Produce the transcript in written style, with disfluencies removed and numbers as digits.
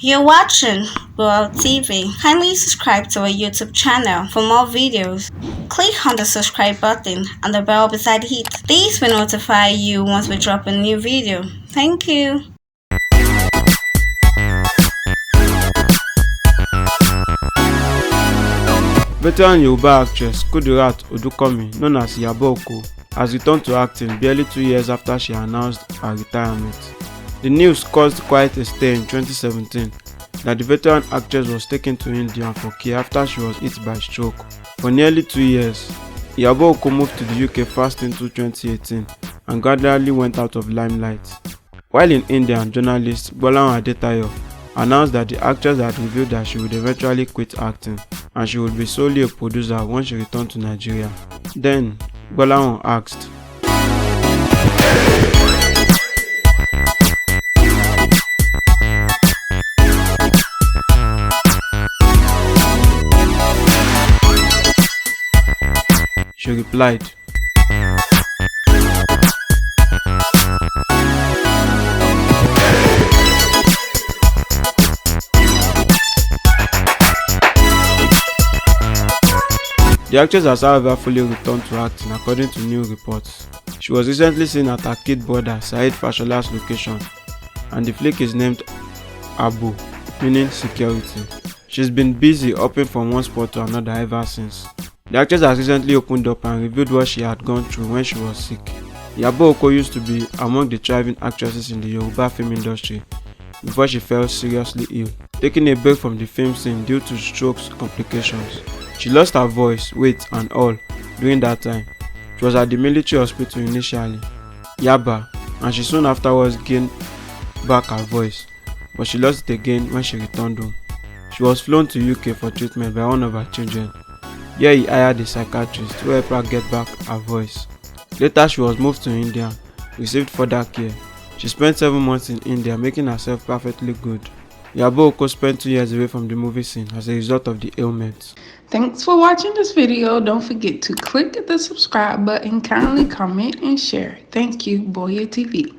You're watching World TV. Kindly subscribe to our YouTube channel for more videos. Click on the subscribe button and the bell beside it. This will notify you once we drop a new video. Thank you. Veteran Yoruba actress Kudirat Odukomi, known as Iyabo Oko, has returned to acting barely 2 years after she announced her retirement. The news caused quite a stir in 2017 that the veteran actress was taken to India for care after she was hit by stroke. For nearly 2 years, Iyabo Oko moved to the UK first into 2018 and gradually went out of limelight. While in India, journalist Gbolahan Adetayo announced that the actress had revealed that she would eventually quit acting and she would be solely a producer once she returned to Nigeria. Then, Gbolahan asked, she replied, the actress has however fully returned to acting according to new reports. She was recently seen at her kid brother Saeed Fashola's location, and the flick is named Abu, meaning security. She's been busy hopping from one spot to another ever since. The actress has recently opened up and revealed what she had gone through when she was sick. Iyabo Oko used to be among the thriving actresses in the Yoruba film industry before she fell seriously ill, taking a break from the film scene due to stroke complications. She lost her voice, weight and all during that time. She was at the military hospital initially, Yaba, and she soon afterwards gained back her voice, but she lost it again when she returned home. She was flown to UK for treatment by one of her children. Here he hired a psychiatrist to help her get back her voice. Later she was moved to India, received further care. She spent 7 months in India making herself perfectly good. Iyabo Oko spent 2 years away from the movie scene as a result of the ailment. Thanks for watching this video. Don't forget to click the subscribe button, kindly comment and share. Thank you, Boya TV.